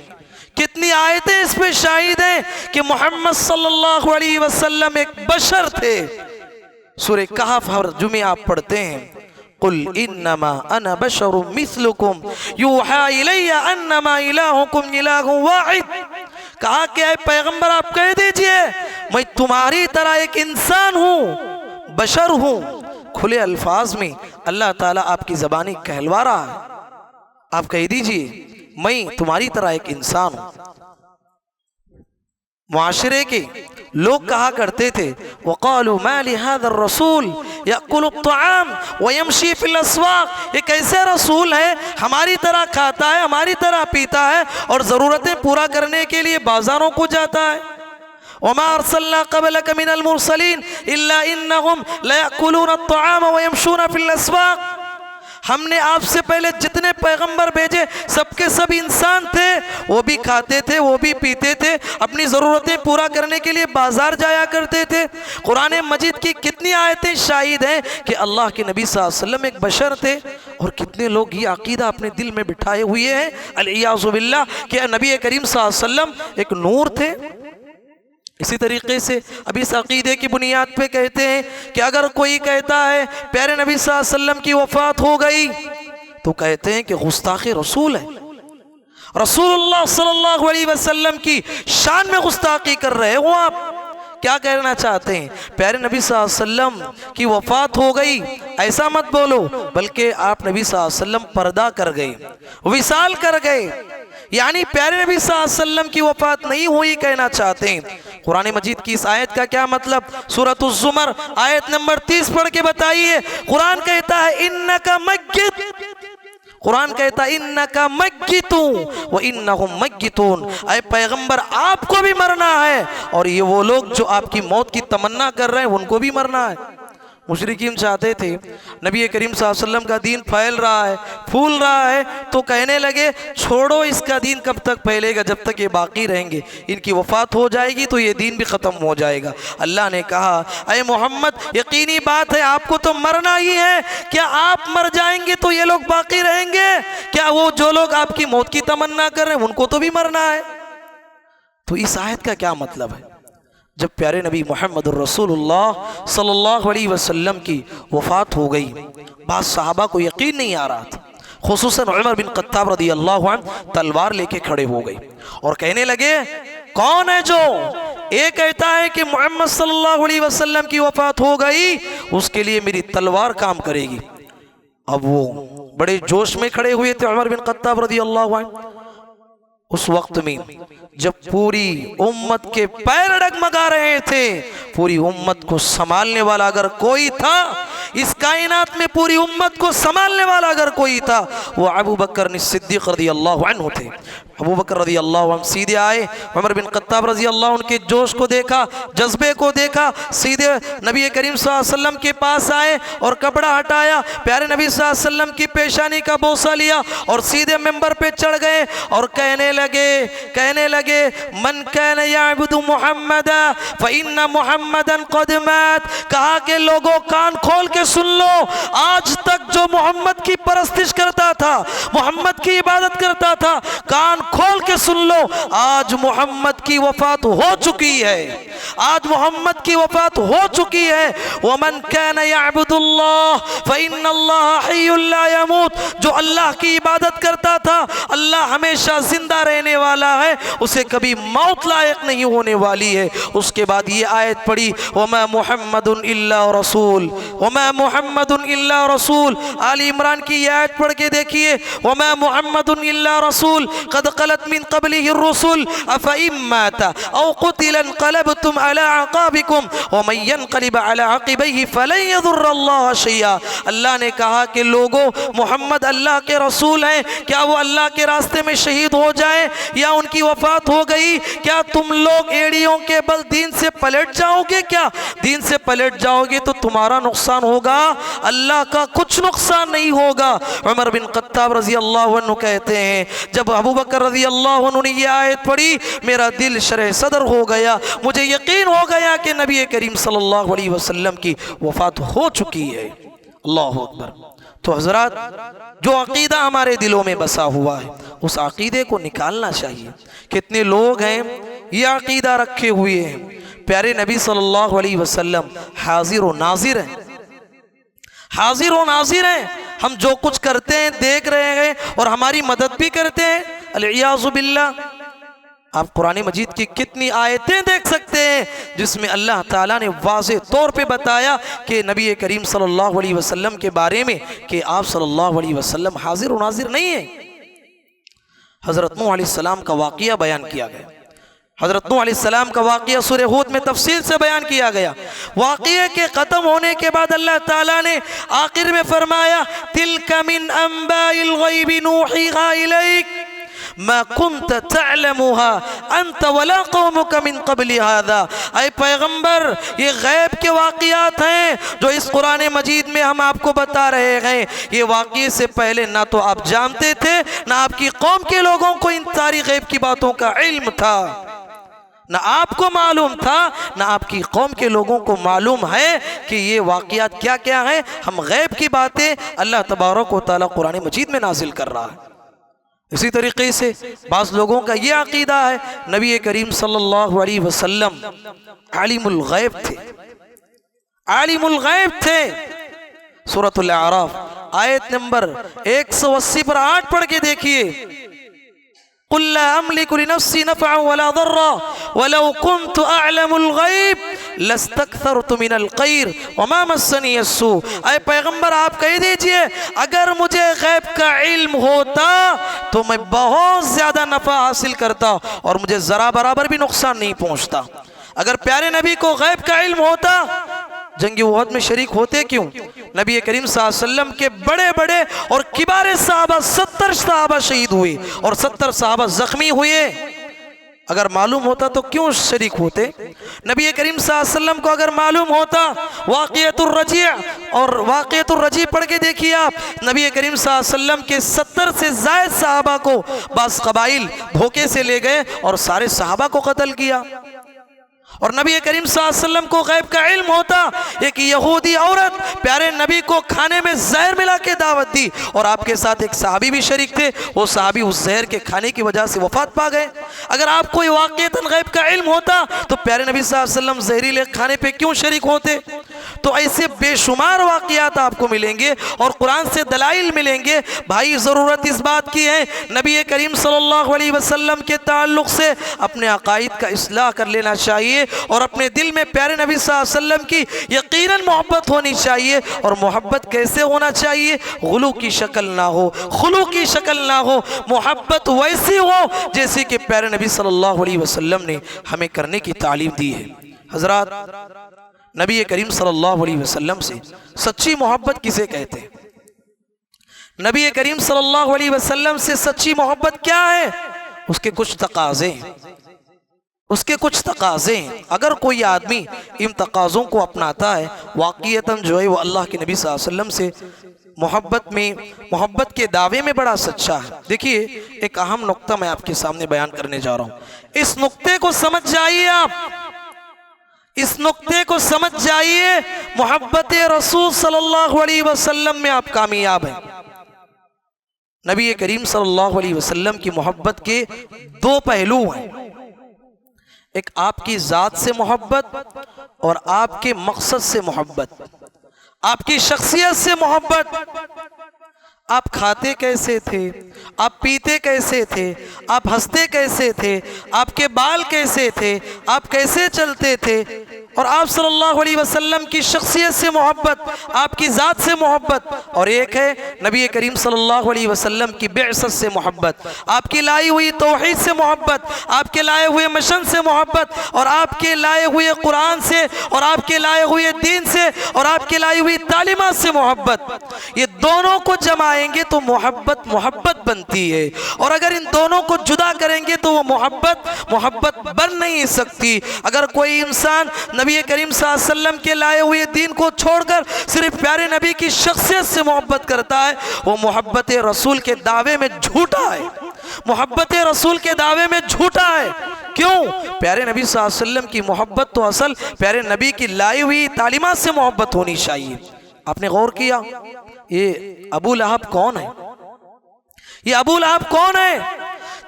कितनी आयतें इस पे शाहिद हैं कि मोहम्मद सल्लल्लाहु अलैहि वसल्लम एक बशर थे। सूरह कहफ हर जुमे आप पढ़ते हैं, कुल इन्नमा अना बशरुम मिस्लुकुम यूहा इलैया अन्नमा इलाहुकुम इलाहुन वाहिद। कहा कि ऐ पैगंबर आप कह दीजिए मैं तुम्हारी तरह एक इंसान हूँ, बशर हूँ। खुले अल्फाज में अल्लाह ताला आपकी ज़बानी कहलवा रहा है, आप कह दीजिए मैं तुम्हारी तरह एक इंसान हूँ। मुआशरे के लोग कहा करते थे, वक़ालू मा लिहाज़ा रसूल याकुलु त्तआम व यमशी फिल अस्वाक़, ये कैसे रसूल है, हमारी तरह खाता है, हमारी तरह पीता है और ज़रूरतें पूरा करने के लिए बाज़ारों को जाता है। वमा अरसलना क़बलक मिनल मुरसलीन इल्ला इन्नहुम लयअकुलून त्तआम व यमशून फिल अस्वाक़, हमने आपसे पहले जितने पैगंबर भेजे सबके सब इंसान थे, वो भी खाते थे, वो भी पीते थे, अपनी ज़रूरतें पूरा करने के लिए बाज़ार जाया करते थे। कुरान मजीद की कितनी आयतें शाहिद हैं कि अल्लाह के नबी सल्लल्लाहु अलैहि वसल्लम एक बशर थे, और कितने लोग ये अकीदा अपने दिल में बिठाए हुए हैं अल-इयाज़ु बिल्लाह कि नबी करीम सल्लल्लाहु अलैहि वसल्लम एक नूर थे। इसी तरीके से अभी इस अकीदे की बुनियाद पे कहते हैं कि अगर कोई कहता है प्यारे नबी सल्लल्लाहु अलैहि वसल्लम की वफ़ात हो गई, तो कहते हैं कि गुस्ताख़ी रसूल है, रसूलुल्लाह सल्लल्लाहु अलैहि वसल्लम की शान में गुस्ताखी कर रहे हो आप। क्या कहना चाहते हैं, प्यारे नबी सल्लल्लाहु अलैहि वसल्म की वफ़ात हो गई ऐसा मत बोलो, बल्कि आप नबी सल्लल्लाहु अलैहि वसल्लम पर्दा कर गए, विसाल कर गए, यानी प्यारे नबी सल्लल्लाहु अलैहि वसल्लम की वफ़ात नहीं हुई कहना चाहते हैं। कुरान मजीद की इस आयत का क्या मतलब, सूरह ज़ुमर आयत नंबर 30 पढ़ के बताइए। कुरान कहता है इन्नका मय्यित, कुरान कहता है इन्नका मय्यितून व इन्नहुम मय्यितून, ऐ पैगंबर आपको भी मरना है और ये वो लोग जो आपकी मौत की तमन्ना कर रहे हैं उनको भी मरना है। मुशरिकीन चाहते थे नबी करीम सल्लल्लाहु अलैहि वसल्लम का दीन फैल रहा है, फूल रहा है, तो कहने लगे छोड़ो इसका दीन कब तक फैलेगा, जब तक ये बाकी रहेंगे, इनकी वफ़ात हो जाएगी तो ये दीन भी ख़त्म हो जाएगा। अल्लाह ने कहा अय मोहम्मद यकीनी बात है आपको तो मरना ही है, क्या आप मर जाएंगे तो ये लोग बाकी रहेंगे, क्या वो जो लोग आपकी मौत की तमन्ना कर रहे हैं उनको तो भी मरना है। तो इस आयत का क्या मतलब है, जब प्यारे नबी मोहम्मद रसूलुल्लाह सल्लल्लाहु अलैहि वसल्लम की वफ़ात हो गई, बाद सहाबा को यकीन नहीं आ रहा था, खुसूसन उमर बिन ख़त्ताब रज़ियल्लाहु अन्हु तलवार लेके खड़े हो गए और कहने लगे कौन है जो ये कहता है कि मोहम्मद सल्लल्लाहु अलैहि वसल्लम की वफ़ात हो गई उसके लिए मेरी तलवार काम करेगी। अब वो बड़े जोश में खड़े हुए थे उमर बिन ख़त्ताब रज़ियल्लाहु अन्हु। उस वक्त में जब पूरी उम्मत के पैर डगमगा रहे थे, पूरी उम्मत को संभालने वाला अगर कोई था, इस कायनात में पूरी उम्मत को संभालने वाला अगर कोई था, वो अबू बकर सिद्दीक़ रज़ियल्लाहु अन्हु थे। अबू बकर रज़ियल्लाहु अन्हु सीधे आए, उमर बिन ख़त्ताब रज़ियल्लाहु अन्हु के जोश को देखा, जज्बे को देखा, सीधे नबी करीम सल्लल्लाहु अलैहि वसल्लम के पास आए और कपड़ा हटाया, प्यारे नबी सल्लल्लाहु अलैहि वसल्लम की पेशानी का बोसा लिया और सीधे मिंबर पे चढ़ गए और कहने लगे मन कान याबुदु मुहम्मदा फ़इन्न मुहम्मदन क़द मात। कहा कि लोगों कान खोल के सुन लो, आज तक जो मोहम्मद की परस्तिश करता था, मोहम्मद की इबादत करता था, कान खोल के सुन लो, आज मोहम्मद की वफ़ात हो चुकी है, आज मोहम्मद की वफ़ात हो चुकी है। वमन कान याबुदुल्लाह फ़इन्नल्लाह हय्युल ला यमूत, जो अल्लाह की इबादत करता था, अल्लाह हमेशा जिंदा रहने वाला है, उसे कभी मौत लायक नहीं होने वाली है। उसके बाद ये आयत पढ़ी वमा मुहम्मदुन इल्ला रसूल, वमा मुहम्मदुन इल्ला रसूल। आली इमरान की ये आयत पढ़ के देखिए, वमा मुहम्मदुन इल्ला रसूल क़द क़लत मिन क़ब्लिहि रुसुल अफ़इन माता औ क़ुतिला इनक़लबतुम अला अक़ाबिकुम व मन यनक़लिब अला अक़िबैहि फ़लन यज़ुर्रल्लाह शैआ। अल्लाह ने कहा कि लोगों मोहम्मद अल्लाह के रसूल हैं, क्या वो अल्लाह के रास्ते में शहीद हो जाए या उनकी वफ़ात हो गई, क्या तुम लोग एड़ियों के बल दीन से पलट जाओगे? क्या दीन से पलट जाओगे तो तुम्हारा नुकसान होगा, अल्लाह का कुछ नुकसान नहीं होगा। उमर बिन ख़त्ताब रज़ियल्लाहु अन्हु कहते हैं जब अबू बकर रज़ियल्लाहु अन्हु ने ये आयत पढ़ी, मेरा दिल शरह सदर हो गया, मुझे यकीन हो गया कि नबी करीम सल्लल्लाहु अलैहि वसल्लम की वफ़ात हो चुकी है। अल्लाहु अकबर। तो हज़रात, जो अक़ीदा हमारे दिलों में बसा हुआ है उस अक़ीदे को निकालना चाहिए। कितने लोग हैं ये अक़ीदा रखे हुए हैं प्यारे नबी सल्लल्लाहु अलैहि वसल्लम हाजिर व नाजिर हैं, हाजिर व नाजिर हैं, हम जो कुछ करते हैं देख रहे हैं और हमारी मदद भी करते हैं। अल-इयाज़ु बिल्लाह। आप कुरान मजीद की कितनी आयतें देख सकते हैं जिसमें अल्लाह ताला ने वाज़ेह तौर पे बताया कि नबी करीम सल्लल्लाहु अलैहि वसल्लम के बारे में कि आप सल्लल्लाहु अलैहि वसल्लम हाजिर व नाजिर नहीं हैं। हज़रत नूह अलैहिस्सलाम का वाक़िया बयान किया गया। हज़रत नूह अलैहिस्सलाम का वाक़या सूरह हूद में तफसील से बयान किया गया। वाक़ये के ख़त्म होने के बाद अल्लाह ताला ने आखिर में फरमाया, तिल्का मिन अंबाइल ग़ैबि नूहीहा इलैक मा कुन्त तअलमुहा अंत वला कौमुका मिन क़ब्लि हाज़ा। ऐ पैगम्बर, ये गैब के वाक़यात हैं जो इस कुरान मजीद में हम आपको बता रहे हैं। ये वाक़ये से पहले ना तो आप जानते थे, ना आपकी कौम के लोगों को इन सारी गैब की बातों का इल्म था, ना आपको मालूम था, ना आपकी कौम के लोगों को मालूम है कि ये वाक़यात क्या क्या हैं। हम गैब की बातें अल्लाह तबारक व तआला कुरान मजीद में नाजिल कर रहा है। इसी तरीके से बाज़ लोगों का ये अकीदा है नबी करीम सल्लल्लाहु अलैहि वसल्लम आलिमुल गैब थे, आलिमुल गैब थे। सूरतुल आराफ आयत नंबर 180 पर 8 पढ़ के देखिए, कुल ला अमलिकु लिनफ्सी नफ़अन वला दर्रा वलौ कुन्तु अअलमुल गैब लस्तक्थरतु मिनल खैर वमा मस्सनी अस्सू। ऐ पैगंबर, आप कह दीजिए, अगर मुझे गैब का इल्म होता तो मैं बहुत ज्यादा नफा हासिल करता और मुझे जरा बराबर भी नुकसान नहीं पहुंचता। अगर प्यारे नबी को गैब का इल्म होता, जंग उहद में शरीक होते क्यों? नबी करीम सल्लल्लाहु अलैहि वसल्लम के बड़े बड़े और किबारे सहाबा 70 सहाबा शहीद हुए और 70 सहाबा जख्मी हुए। अगर मालूम होता तो क्यों शरीक होते? नबी करीम सल्लल्लाहु अलैहि वसल्लम को अगर मालूम होता, वाक़ियतुर रजी' और वाक़ियतुर रजी' पढ़ के देखिए आप, नबी करीम सल्लल्लाहु अलैहि वसल्लम के 70 से ज़ायद सहाबा को बास कबाइल धोखे से ले गए और सारे सहाबा को कत्ल किया। और नबी करीम सल्लल्लाहु अलैहि वसल्लम को गैब का इल्म होता, एक यहूदी औरत प्यारे नबी को खाने में जहर मिला के दावत दी और आपके साथ एक सहाबी भी शरीक थे, वो सहाबी उस जहर के खाने की वजह से वफात पा गए। अगर आपको वाक़ईतन गैब का इल्म होता तो प्यारे नबी सल्लल्लाहु अलैहि वसल्लम जहरीले खाने पे क्यों शरीक होते? तो ऐसे बेशुमार वाक़यात आपको मिलेंगे और कुरान से दलाइल मिलेंगे। भाई, ज़रूरत इस बात की है नबी करीम सल्लल्लाहु अलैहि वसल्लम के ताल्लुक़ से अपने अक़ाइद का इस्लाह कर लेना चाहिए और अपने दिल में प्यारे नबी सल्लल्लाहु अलैहि वसल्लम की यकीनन मोहब्बत होनी चाहिए। और मोहब्बत कैसे होना चाहिए? गुलू की शक्ल ना हो, खुलू की शक्ल ना हो, मोहब्बत वैसी हो जैसे कि प्यारे नबी सल्लल्लाहु अलैहि वसल्लम ने हमें करने की तालीम दी है। हज़रात, नबी करीम सल्लल्लाहु अलैहि वसल्लम से सच्ची मोहब्बत किसे कहते हैं? नबी करीम सल्लल्लाहु अलैहि वसल्लम से सच्ची मोहब्बत क्या है? उसके कुछ तकाज़े हैं, उसके कुछ तकाज़े हैं। अगर कोई आदमी इन तकाज़ों को अपनाता है, वाक़ईतन जो है वो अल्लाह के नबी सल्लल्लाहु अलैहि वसल्लम से मोहब्बत के दावे में बड़ा सच्चा है। देखिए, एक अहम नुक्ता मैं आपके सामने बयान करने जा रहा हूँ। इस नुक्ते को समझ जाइए आप, इस नुक्ते को समझ जाइए। मोहब्बत रसूल सल्लल्लाहु अलैहि वसल्लम में आप कामयाब हैं। नबी करीम सल्लल्लाहु अलैहि वसल्लम की मोहब्बत के दो पहलू हैं, एक आपकी ज़ात से मोहब्बत और आपके मकसद से मोहब्बत, आपकी शख्सियत से मोहब्बत। आप खाते कैसे थे, आप पीते कैसे थे, आप हंसते कैसे थे, आपके बाल कैसे थे, आप कैसे चलते थे, और आप सल्लल्लाहु अलैहि वसल्लम की शख्सियत से मोहब्बत, आपकी ज़ात से मोहब्बत। और एक है नबी करीम सल्लल्लाहु अलैहि वसल्लम की बिअसत से मोहब्बत, आपकी लाई हुई तौहीद से मोहब्बत, आपके लाए हुए मिशन से मोहब्बत, और आपके लाए हुए कुरान से, और आपके लाए हुए दीन से, और आपके लाई हुई तालीमात से मोहब्बत। ये दोनों को जमाएंगे तो मोहब्बत मोहब्बत बनती है, और अगर इन दोनों को जुदा करेंगे तो वो मोहब्बत बन नहीं सकती। अगर कोई इंसान नबी करीम सल्लल्लाहु अलैहि वसल्लम के लाए हुए दीन को छोड़कर सिर्फ प्यारे नबी की शख्सियत से मोहब्बत करता है, वो मोहब्बत रसूल के दावे में झूठा है, मोहब्बत रसूल के दावे में झूठा है। क्यों? प्यारे नबी सल्लल्लाहु अलैहि वसल्लम की मोहब्बत तो असल प्यारे नबी की लाई हुई तालीमात से मोहब्बत होनी चाहिए। आपने गौर किया ये अबू लहब कौन है? ये अबू लहब कौन है?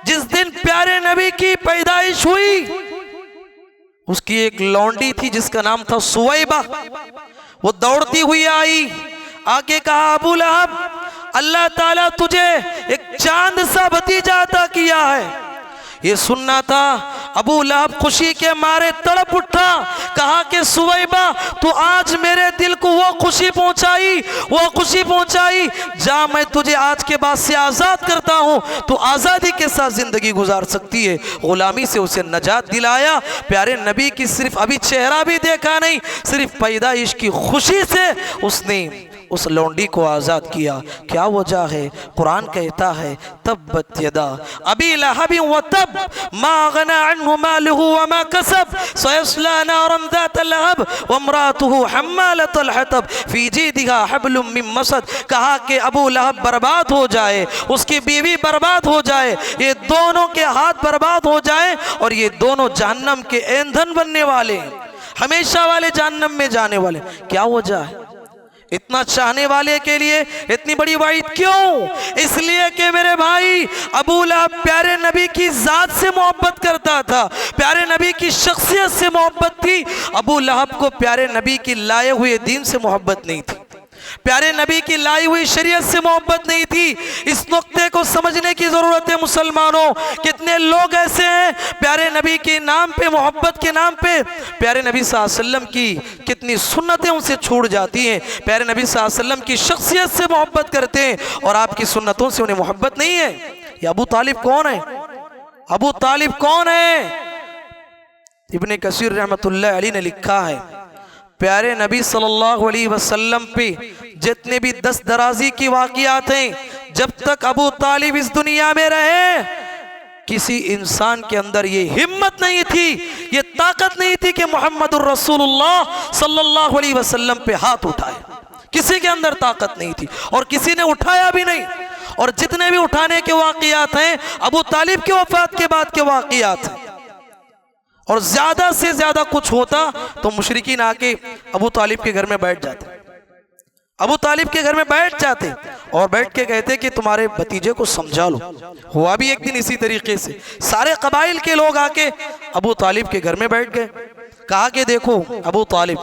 जिस दिन प्यारे नबी की पैदाइश हुई उसकी एक लौंडी थी जिसका नाम था सुवैबा। वो दौड़ती हुई आई, आके कहा, अबू लहब, अल्लाह ताला तुझे एक चांद सा भतीजा अता किया है। ये सुनना था अबू लहब खुशी के मारे तड़प उठा, कहा कि सुवैबा तू आज मेरे दिल को वो खुशी पहुंचाई, जा मैं तुझे आज के बाद से आज़ाद करता हूँ, तू आज़ादी के साथ ज़िंदगी गुजार सकती है। गुलामी से उसे नजात दिलाया। प्यारे नबी की सिर्फ अभी चेहरा भी देखा नहीं, सिर्फ पैदाइश की खुशी से उसने उस लौंडी को आज़ाद किया। क्या वजह है? कुरान कहता है तब्बत यदा अबी लहब व तब मा अगना अन्हु मालुहु व मा कसब सयस्ला नारन ज़ात लहब व इम्रातुहु हम्मालतल हतब फी जीदिहा हब्लुम मिन मसद। कहा कि अबू लहब बर्बाद हो जाए, उसकी बीवी बर्बाद हो जाए, ये दोनों के हाथ बर्बाद हो जाए और ये दोनों जहन्नम के ईंधन बनने वाले, हमेशा वाले जहन्नम में जाने वाले। क्या वजह है? इतना चाहने वाले के लिए इतनी बड़ी वाइद क्यों? इसलिए कि मेरे भाई अबू लहब प्यारे नबी की जात से मोहब्बत करता था, प्यारे नबी की शख्सियत से मोहब्बत थी। अबू लहब को प्यारे नबी की लाए हुए दीन से मोहब्बत नहीं थी, प्यारे नबी की लाई हुई शरीयत से मोहब्बत नहीं थी। इस नुक्ते को समझने की जरूरत है मुसलमानों। कितने लोग ऐसे हैं प्यारे नबी के नाम पे, मोहब्बत के नाम पे प्यारे नबी सल्लल्लाहु अलैहि वसल्लम की कितनी सुन्नतें उनसे छूट जाती हैं। प्यारे नबी सल्लल्लाहु अलैहि वसल्लम की शख्सियत से मोहब्बत करते हैं और आपकी सुन्नतों से उन्हें मोहब्बत नहीं है। ये अबू तालिब कौन है? अबू तालिब कौन है? इब्ने कसीर रहमतुल्लाह अलैह ने लिखा है, प्यारे नबी सल्लल्लाहु अलैहि वसल्लम पे जितने भी दस दराजी की वाक़ियात हैं, जब तक अबू तालिब इस दुनिया में रहे किसी इंसान के अंदर ये हिम्मत नहीं थी, ये ताकत नहीं थी कि मोहम्मदुर रसूलुल्लाह सल्लल्लाहु अलैहि वसल्लम पे हाथ उठाए। किसी के अंदर ताकत नहीं थी और किसी ने उठाया भी नहीं। और जितने भी उठाने के वाक़ियात हैं अबू तालिब के वफात के बाद के वाक़ियात हैं। और ज्यादा से ज्यादा कुछ होता तो मुशरिकीन आके अबू तालिब के घर में बैठ जाते, अबू तालिब के घर में बैठ जाते और बैठ के कहते कि तुम्हारे भतीजे को समझा लो। हुआ भी एक दिन इसी तरीके से, सारे कबाइल के लोग आके अबू तालिब के घर में बैठ गए। कहा कि देखो अबू तालिब,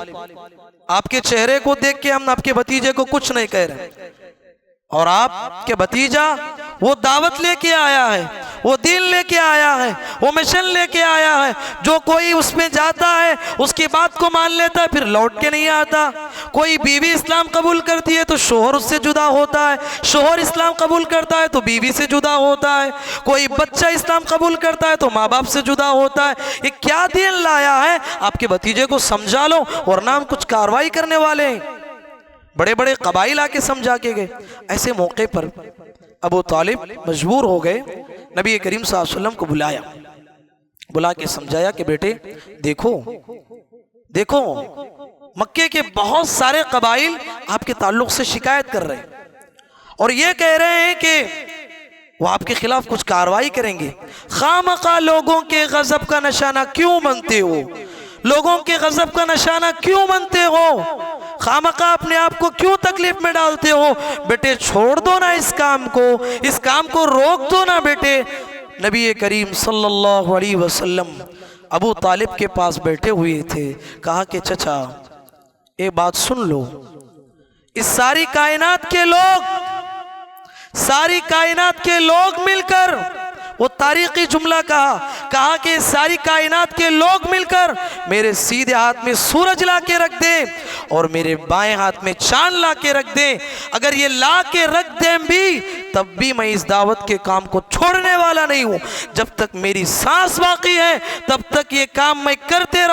आपके चेहरे को देख के हम आपके भतीजे को कुछ नहीं कह रहे, और आपके भतीजा वो दावत लेके आया है, वो दीन लेके आया है, वो मिशन लेके आया है। जो कोई उसमें जाता है उसकी बात को मान लेता है, फिर लौट के नहीं आता। कोई बीवी इस्लाम कबूल करती है तो शोहर उससे जुदा होता है, शोहर इस्लाम कबूल करता है तो बीवी से जुदा होता है, कोई बच्चा इस्लाम कबूल करता है तो माँ बाप से जुदा होता है। ये क्या दीन लाया है? आपके भतीजे को समझा लो वरना हम कुछ कार्रवाई करने वाले हैं। बड़े बड़े कबाइल आके समझा के गए। ऐसे मौके पर अबू तालिब मजबूर हो गए, नबी करीम सल्लल्लाहु अलैहि वसल्लम को बुलाया, बुला के समझाया कि बेटे देखो देखो मक्के के बहुत सारे कबाइल आपके ताल्लुक से शिकायत कर रहे हैं और ये कह रहे हैं कि वो आपके खिलाफ कुछ कार्रवाई करेंगे। खामखा लोगों के गजब का निशाना क्यों बनते हो? लोगों के गजब का निशाना क्यों बनते हो? खामखा अपने आप को क्यों तकलीफ में डालते हो? बेटे छोड़ दो ना इस काम को रोक दो ना बेटे। नबी करीम सल्लल्लाहु अलैहि वसल्लम अबू तालिब के पास बैठे हुए थे। कहा कि चचा एक बात सुन लो, इस सारी कायनात के लोग मिलकर, वो तारीखी जुमला कहा कि सारी कायनात के लोग मिलकर मेरे सीधे हाथ में सूरज ला के रख दें और मेरे बाएं हाथ में चांद ला के रख दें, अगर ये ला के रख दें भी तब भी मैं इस दावत के काम को छोड़ने वाला नहीं हूं। जब तक मेरी सांस बाकी है तब तक ये काम मैं करते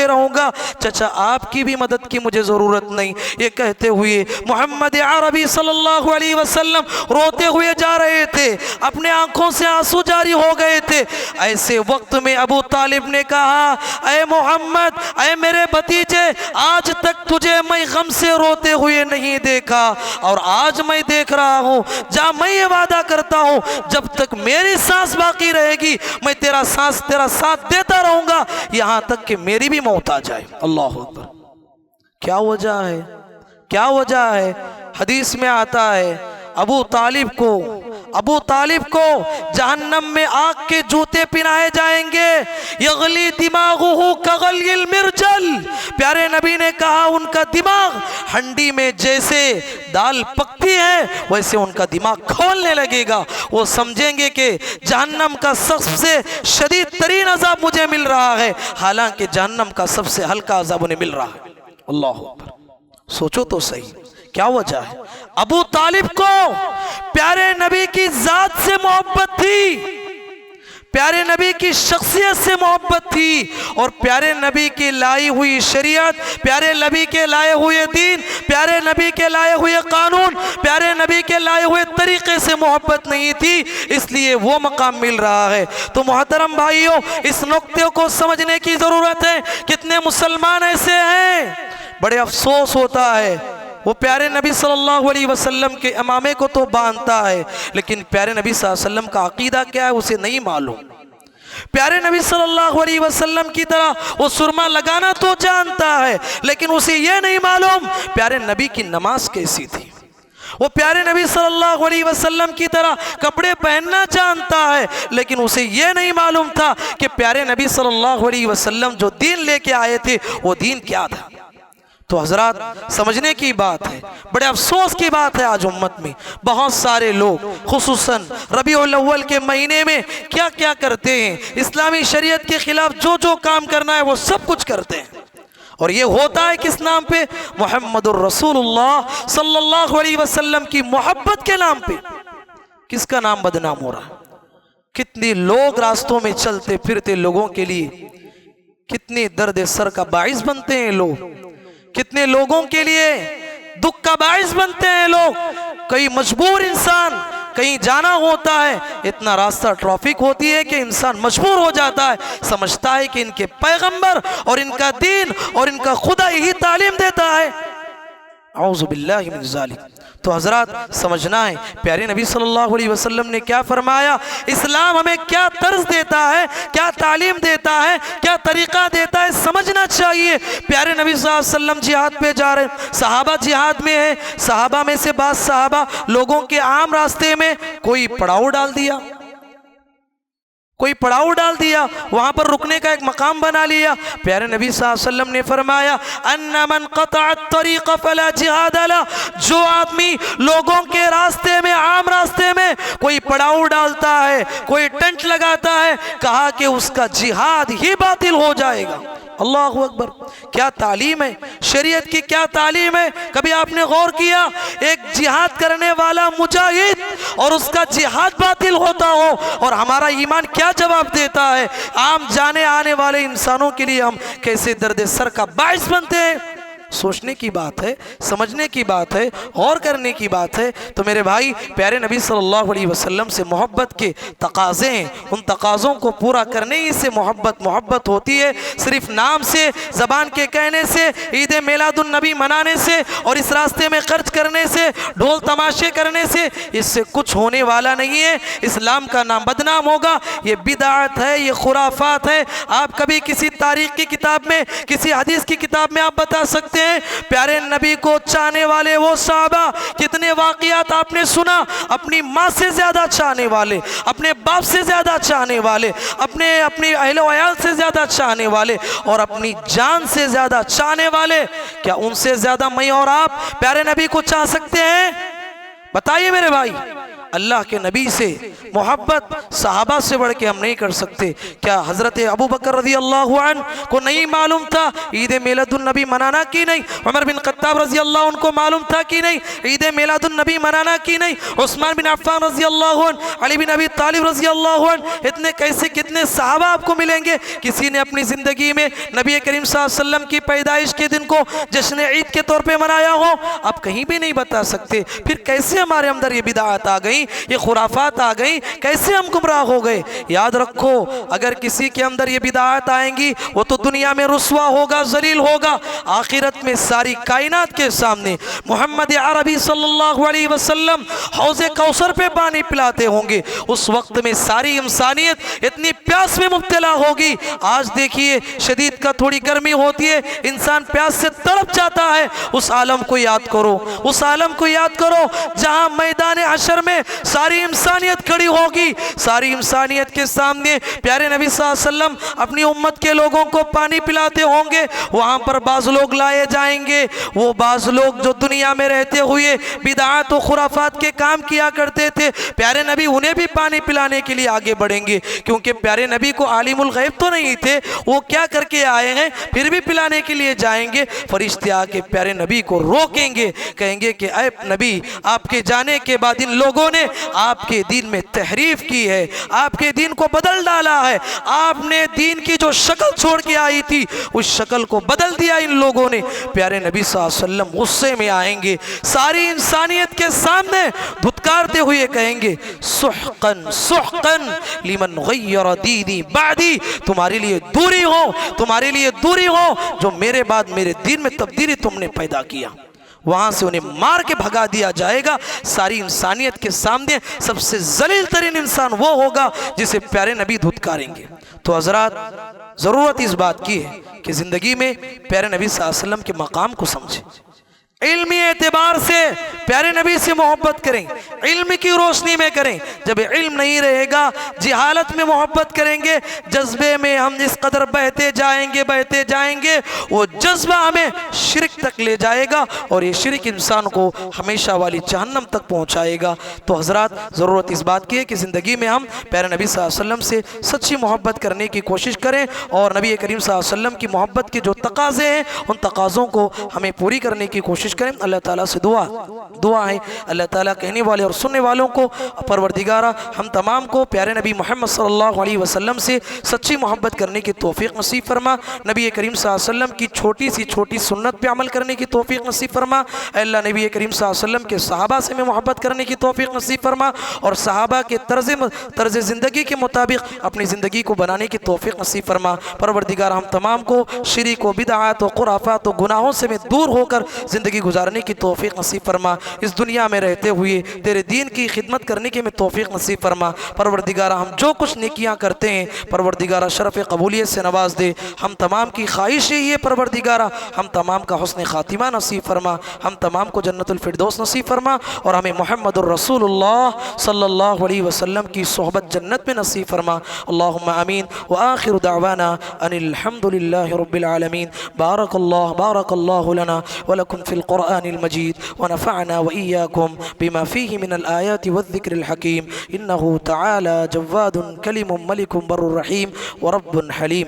रहूंगा। चचा आपकी भी मदद की मुझे जरूरत नहीं। ये कहते हुए मोहम्मद अरबी सल्लल्लाहु अलैहि वसल्लम रोते हुए जा रहे थे, अपने आंखों से आंसू जारी हो गए थे। ऐसे वक्त में अबू तालिब ने कहा, ऐ मोहम्मद, ऐ मेरे भतीजे, आज तक तुझे मैं गम से रोते हुए नहीं देखा और आज मैं देख रहा हूं। जा मैं ये वादा करता हूं जब तक मेरी सांस बाकी रहेगी मैं तेरा साथ देता रहूंगा यहां तक कि मेरी भी मौत आ जाए। अल्लाह अकबर। क्या वजह है? हदीस में आता है अबू तालिब को जहन्नम में आग के जूते पहनाए जाएंगे। यगली दिमागुहु कगलिल मिर्जल, प्यारे नबी ने कहा उनका दिमाग हंडी में जैसे दाल पकती है वैसे उनका दिमाग खोलने लगेगा। वो समझेंगे कि जहन्नम का सबसे शदीद तरीन अजाब मुझे मिल रहा है, हालांकि जहन्नम का सबसे हल्का अजाब उन्हें मिल रहा है। अल्लाह अकबर। सोचो तो सही क्या वजह है। अबू तालिब को प्यारे नबी की जात से मोहब्बत थी, प्यारे नबी की शख्सियत से मोहब्बत थी, और प्यारे नबी की लाई हुई शरीयत, प्यारे नबी के लाए हुए दीन, प्यारे नबी के लाए हुए कानून, प्यारे नबी के लाए हुए तरीके से मोहब्बत नहीं थी, इसलिए वो मकाम मिल रहा है। तो मोहतरम भाइयों, इस नुक्ते को समझने की ज़रूरत है। कितने मुसलमान ऐसे हैं, बड़े अफसोस होता है, वो प्यारे नबी सल्लल्लाहु अलैहि वसल्लम के इमामे को तो बांधता है, लेकिन प्यारे नबी सल्लल्लाहु अलैहि वसल्लम का अकीदा क्या है उसे नहीं मालूम। प्यारे नबी सल्लल्लाहु अलैहि वसल्लम की तरह वो सुरमा लगाना तो जानता है, लेकिन उसे ये नहीं मालूम प्यारे नबी की नमाज कैसी थी। वो प्यारे नबी सल्लल्लाहु अलैहि वसल्लम की तरह कपड़े पहनना जानता है, लेकिन उसे ये नहीं मालूम था कि प्यारे नबी सल्लल्लाहु अलैहि वसल्लम जो दीन लेके आए थे वो दीन क्या था। तो हजरात, समझने की बात है, बड़े अफसोस की बात है, आज उम्मत में बहुत सारे लोग खुसूसन रबीउल अव्वल के महीने में क्या क्या करते हैं, इस्लामी शरीयत के खिलाफ जो जो काम करना है वो सब कुछ करते हैं। और ये होता है किस नाम पे? मुहम्मदुर रसूलुल्लाह सल्लल्लाहु अलैहि वसल्लम की मोहब्बत के नाम पे। किसका नाम बदनाम हो रहा है? कितने लोग रास्तों में चलते फिरते लोगों के लिए कितने दर्द सर का बाइस बनते हैं लोग, कितने लोगों के लिए दुख का बाइस बनते हैं लोग। कई मजबूर इंसान कहीं जाना होता है, इतना रास्ता ट्रैफिक होती है कि इंसान मजबूर हो जाता है, समझता है कि इनके पैगंबर और इनका दीन और इनका खुदा यही तालीम देता है। औज़ु बिल्लाहि मिन ज़ालिक। तो हजरात, समझना है प्यारे नबी सल्लल्लाहु अलैहि वसल्लम ने क्या फरमाया, इस्लाम हमें क्या तर्ज देता है, क्या तालीम देता है, क्या तरीका देता है, समझना चाहिए। प्यारे नबी सल्लल्लाहु अलैहि वसल्लम जिहाद पे जा रहे हैं, सहाबा जिहाद में है, सहाबा में से बात सहाबा लोगों के आम रास्ते में कोई पड़ाव डाल दिया, कोई पड़ाव डाल दिया, वहां पर रुकने का एक मकाम बना लिया। प्यारे नबी सल्लल्लाहु अलैहि वसल्लम ने फरमाया, अन्ना मन क़तअ तरीक़ फला जिहाद ला, जो आदमी लोगों के रास्ते में, आम रास्ते में कोई पड़ाव डालता है, कोई टेंट लगाता है, कहा कि उसका जिहाद ही बातिल हो जाएगा। अल्लाहु अकबर। क्या तालीम है, शरीयत की क्या तालीम है। कभी आपने गौर किया, एक जिहाद करने वाला मुजाहिद और उसका जिहाद बातिल होता हो, और हमारा ईमान क्या जवाब देता है। आम जाने आने वाले इंसानों के लिए हम कैसे दर्द सर का बाइस बनते हैं। सोचने की बात है, समझने की बात है, गौर करने की बात है। तो मेरे भाई, प्यारे नबी सल्लल्लाहु अलैहि वसल्लम से मोहब्बत के तकाज़े हैं, उन तकाज़ों को पूरा करने ही से मोहब्बत होती है। सिर्फ नाम से, ज़बान के कहने से, ईद मिलादुन नबी मनाने से और इस रास्ते में खर्च करने से, ढोल तमाशे करने से, इससे कुछ होने वाला नहीं है। इस्लाम का नाम बदनाम होगा। ये बिदअत है, ये खुराफात है। आप कभी किसी तारीख़ की किताब में, किसी हदीस की किताब में आप बता सकते हैं प्यारे नबी को चाहने वाले वो सहाबा, कितने वाक़ियात आपने सुना, अपनी माँ से ज़्यादा चाहने वाले, अपने बाप से ज़्यादा चाहने वाले, अपनी अहले वयाल से ज़्यादा चाहने वाले और अपनी जान से ज़्यादा चाहने वाले। क्या उनसे ज़्यादा मैं और आप प्यारे नबी को चाह सकते हैं? बताइए मेरे भाई। अल्लाह के नबी से मोहब्बत सहाबा से बढ़ के हम नहीं कर सकते। क्या हज़रत अबू बकर रज़ी अल्लाह अन्हु को नहीं मालूम था ईद मिलादुन नबी मनाना कि नहीं? उमर बिन खत्ताब रज़ी अल्लाह अन्हु को मालूम था कि नहीं ईद मिलादुन नबी मनाना कि नहीं? उस्मान बिन अफ़्फ़ान रज़ी अल्लाह अन्हु, अली बिन अबी तालिब रज़ी अल्लाह अन्हु, इतने कैसे कितने सहाबा आपको मिलेंगे। किसी ने अपनी ज़िंदगी में नबी करीम सल्लल्लाहु अलैहि वसल्लम की पैदाइश के दिन को जश्न ईद के तौर पर मनाया हो? आप कहीं भी नहीं बता सकते। फिर कैसे हमारे अंदर ये बिदअत आ गई गई, ये खुराफात आ गई, कैसे हम गुमराह हो गए। याद रखो, अगर किसी के अंदर ये बिदात आएंगी वो तो दुनिया में रुस्वा होगा, जलील होगा, आखिरत में सारी कायनात के सामने मोहम्मद अरबी सल्लल्लाहु अलैहि वसल्लम हौज़े कौसर पे पानी पिलाते होंगे। उस वक्त में सारी इंसानियत इतनी प्यास में मुब्तला होगी। आज देखिए शदीद का थोड़ी गर्मी होती है, इंसान प्यास से तड़प जाता है। उस आलम को याद करो, उस आलम को याद करो जहां मैदान हशर में सारी इंसानियत खड़ी होगी। सारी इंसानियत के सामने प्यारे नबी सल्लल्लाहु अलैहि वसल्लम अपनी उम्मत के लोगों को पानी पिलाते होंगे। वहां पर बाज लोग लाए जाएंगे, वो बाज लोग जो दुनिया में रहते हुए बिदअत और खुराफात के काम किया करते थे, प्यारे नबी उन्हें भी पानी पिलाने के लिए आगे बढ़ेंगे, क्योंकि प्यारे नबी को आलिमुल गैब तो नहीं थे, वो क्या करके आए हैं, फिर भी पिलाने के लिए जाएंगे। फरिश्ते आके प्यारे नबी को रोकेंगे, कहेंगे कि ऐ नबी, आपके जाने के बाद इन लोगों ने आपके दीन में तहरीफ की है, आपके दीन को बदल डाला है, आपने दीन की जो शक्ल छोड़ के आई थी उस शक्ल को बदल दिया इन लोगों ने। प्यारे नबी सल्लल्लाहु अलैहि वसल्लम गुस्से में आएंगे, सारी इंसानियत के सामने धुतकारते हुए कहेंगे, सुहकन सुहकन लिमन गय्यर दीनी बादी, तुम्हारे लिए दूरी हो, तुम्हारे लिए दूरी हो जो मेरे बाद मेरे दीन में तब्दीली तुमने पैदा किया। वहां से उन्हें मार के भगा दिया जाएगा। सारी इंसानियत के सामने सबसे जलील तरीन इंसान वो होगा जिसे प्यारे नबी धुतकारेंगे। तो हजरात, जरूरत इस बात की है कि जिंदगी में प्यारे नबी सल्लल्लाहु अलैहि वसल्लम के मकाम को समझें, इल्मी एतबार से प्यारे नबी से मोहब्बत करें, इल्म की रोशनी में करें। जब इल्म नहीं रहेगा, जिहालत में मोहब्बत करेंगे, जज्बे में हम इस कदर बहते जाएंगे, वो जज्बा हमें शिरक तक ले जाएगा और ये शिरक इंसान को हमेशा वाली जहन्नम तक पहुंचाएगा। तो हजरात, ज़रूरत इस बात की है कि ज़िंदगी में हम प्यारे नबी सल्लल्लाहु अलैहि वसल्लम से सच्ची मोहब्बत करने की कोशिश करें और नबी करीम सल्लल्लाहु अलैहि वसल्लम की मोहब्बत के जो तकाज़े हैं उन तकाज़ों को हमें पूरी करने की कोशिश करें। अल्लाह ताला से दुआ है, अल्लाह ताला कहने वाले और सुनने वालों को, परवरदिगारा हम तमाम को प्यारे नबी मोहम्मद सल्लल्लाहु अलैहि वसल्लम से सच्ची मोहब्बत करने की तौफीक नसीब फरमा। नबी करीम सल्लल्लाहु अलैहि वसल्लम की छोटी सी छोटी सुन्नत पे अमल करने की तौफीक नसीब फरमा। अल्लाह नबी करीम सल्लल्लाहु अलैहि वसल्लम के सहाबा से में मोहब्बत करने की तौफीक नसीब फरमा और सहाबा के तर्ज ज़िंदगी के मुताबिक अपनी ज़िंदगी को बनाने की तौफीक नसीब फरमा। परवरदिगार हम तमाम को शिरक व बिदअत व खुराफात व गुनाहों से में दूर होकर ज़िंदगी गुजारने की तौफीक नसीब फरमा। इस दुनिया में रहते हुए तेरे दीन की खिदमत करने की में तौफीक नसीब फरमा। परवरदिगारा हम जो कुछ नेकियां करते हैं परवरदिगारा शरफ़ कबूलियत से नवाज दे। हम तमाम की ख्वाहिश यही है परवरदिगारा, हम तमाम का हुस्न खातिमा नसीब फरमा, हम तमाम को जन्नतुल फिरदौस नसीब फरमा और हमें मुहम्मदुर रसूलुल्लाह सल्लल्लाहु अलैहि वसल्लम की सोहबत जन्नत में नसीब फरमा। अल्लाहुम्मा आमीन व आखिरु दावाना अनिल हम्दुलिल्लाहि रब्बिल आलमीन। बारकल्लाहु लना व लकुम फिल क़ुरआनिल मजीद व नफ़अना व इय्याकुम बिमा फ़ीहि मिनल आयाति वज़्ज़िक्रिल हकीम। इन्नहु तआला जव्वादुन कलीमुम मलिकुम बर्रुर रहीम व रब्बुन हलीम।